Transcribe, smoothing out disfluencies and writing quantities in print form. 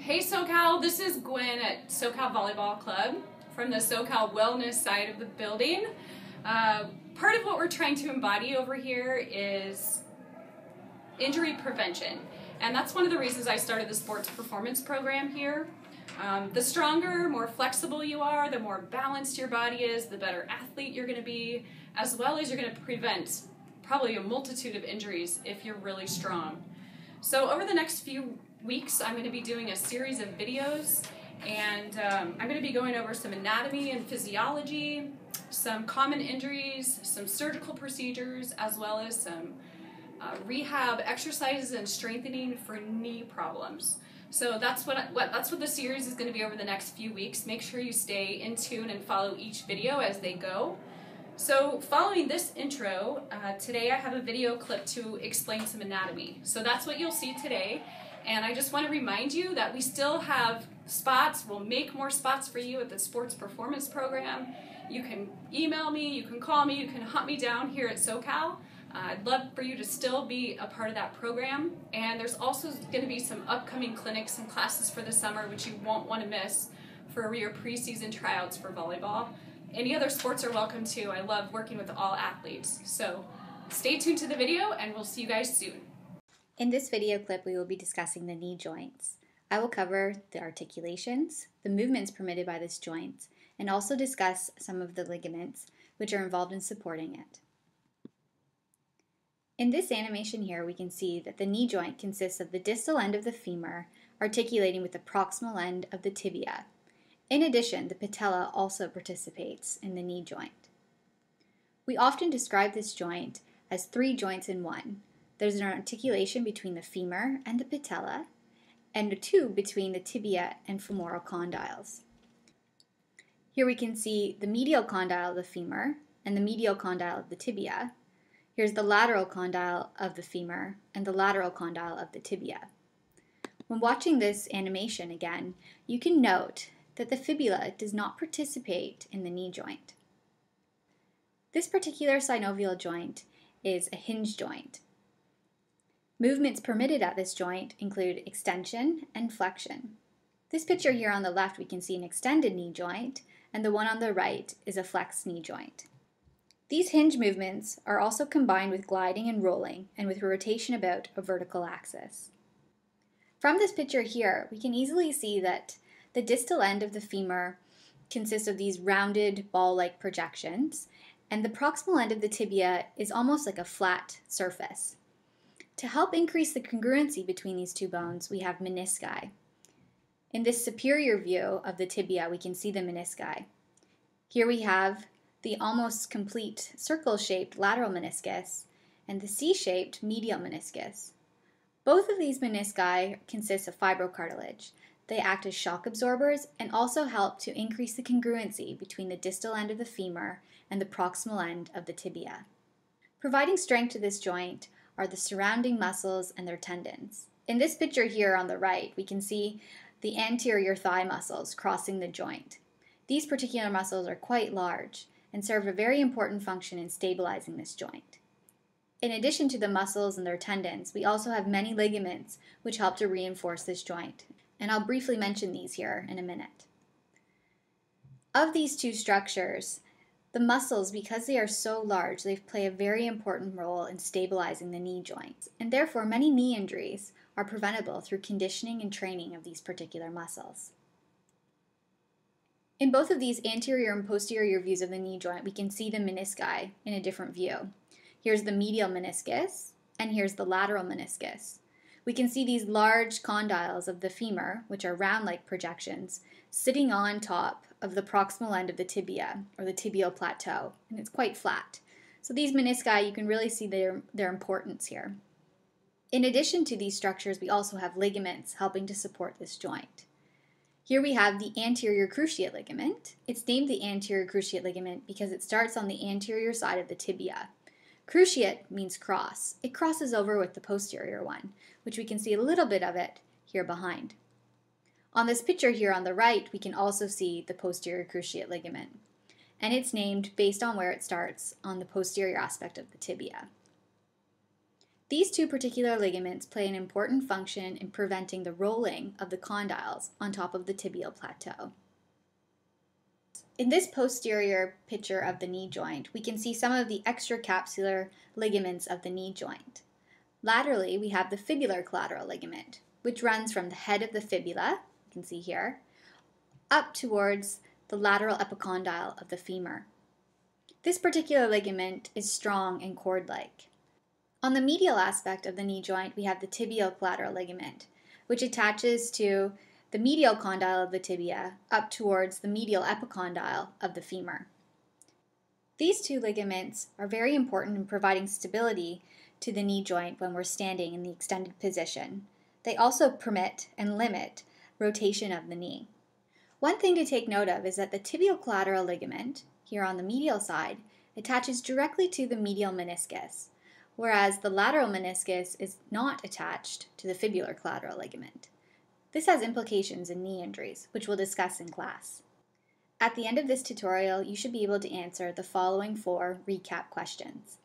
Hey SoCal, this is Gwen at SoCal Volleyball Club from the SoCal Wellness side of the building. Part of what we're trying to embody over here is injury prevention, and that's one of the reasons I started the sports performance program here. The stronger, more flexible you are, the more balanced your body is, the better athlete you're going to be, as well as you're going to prevent probably a multitude of injuries if you're really strong. So over the next few weeks, I'm going to be doing a series of videos, and I'm going to be going over some anatomy and physiology, some common injuries, some surgical procedures, as well as some rehab exercises and strengthening for knee problems. So that's what the series is going to be over the next few weeks. Make sure you stay in tune and follow each video as they go. So following this intro, today I have a video clip to explain some anatomy. So that's what you'll see today. And I just want to remind you that we still have spots. We'll make more spots for you at the sports performance program. You can email me, you can call me, you can hunt me down here at SoCal. I'd love for you to still be a part of that program. And there's also going to be some upcoming clinics and classes for the summer which you won't want to miss for your preseason tryouts for volleyball. Any other sports are welcome too. I love working with all athletes. So stay tuned to the video and we'll see you guys soon. In this video clip, we will be discussing the knee joints. I will cover the articulations, the movements permitted by this joint, and also discuss some of the ligaments which are involved in supporting it. In this animation here, we can see that the knee joint consists of the distal end of the femur articulating with the proximal end of the tibia. In addition, the patella also participates in the knee joint. We often describe this joint as three joints in one. There's an articulation between the femur and the patella, and a two between the tibia and femoral condyles. Here we can see the medial condyle of the femur and the medial condyle of the tibia. Here's the lateral condyle of the femur and the lateral condyle of the tibia. When watching this animation again, you can note that the fibula does not participate in the knee joint. This particular synovial joint is a hinge joint. Movements permitted at this joint include extension and flexion. This picture here on the left, we can see an extended knee joint, and the one on the right is a flexed knee joint. These hinge movements are also combined with gliding and rolling, and with rotation about a vertical axis. From this picture here, we can easily see that the distal end of the femur consists of these rounded ball-like projections, and the proximal end of the tibia is almost like a flat surface. To help increase the congruency between these two bones, we have menisci. In this superior view of the tibia, we can see the menisci. Here we have the almost complete circle-shaped lateral meniscus and the C-shaped medial meniscus. Both of these menisci consist of fibrocartilage. They act as shock absorbers and also help to increase the congruency between the distal end of the femur and the proximal end of the tibia. Providing strength to this joint are the surrounding muscles and their tendons. In this picture here on the right, we can see the anterior thigh muscles crossing the joint. These particular muscles are quite large and serve a very important function in stabilizing this joint. In addition to the muscles and their tendons, we also have many ligaments which help to reinforce this joint, and I'll briefly mention these here in a minute. Of these two structures, the muscles, because they are so large, they play a very important role in stabilizing the knee joints, and therefore many knee injuries are preventable through conditioning and training of these particular muscles. In both of these anterior and posterior views of the knee joint, we can see the menisci in a different view. Here's the medial meniscus, and here's the lateral meniscus. We can see these large condyles of the femur, which are round-like projections, sitting on top of the proximal end of the tibia, or the tibial plateau, and it's quite flat. So these menisci, you can really see their importance here. In addition to these structures, we also have ligaments helping to support this joint. Here we have the anterior cruciate ligament. It's named the anterior cruciate ligament because it starts on the anterior side of the tibia. Cruciate means cross. It crosses over with the posterior one, which we can see a little bit of it here behind. On this picture here on the right, we can also see the posterior cruciate ligament, and it's named based on where it starts on the posterior aspect of the tibia. These two particular ligaments play an important function in preventing the rolling of the condyles on top of the tibial plateau. In this posterior picture of the knee joint, we can see some of the extracapsular ligaments of the knee joint. Laterally, we have the fibular collateral ligament, which runs from the head of the fibula, you can see here, up towards the lateral epicondyle of the femur. This particular ligament is strong and cord-like. On the medial aspect of the knee joint, we have the tibial collateral ligament, which attaches to the medial condyle of the tibia up towards the medial epicondyle of the femur. These two ligaments are very important in providing stability to the knee joint when we're standing in the extended position. They also permit and limit rotation of the knee. One thing to take note of is that the tibial collateral ligament, here on the medial side, attaches directly to the medial meniscus, whereas the lateral meniscus is not attached to the fibular collateral ligament. This has implications in knee injuries, which we'll discuss in class. At the end of this tutorial, you should be able to answer the following 4 recap questions.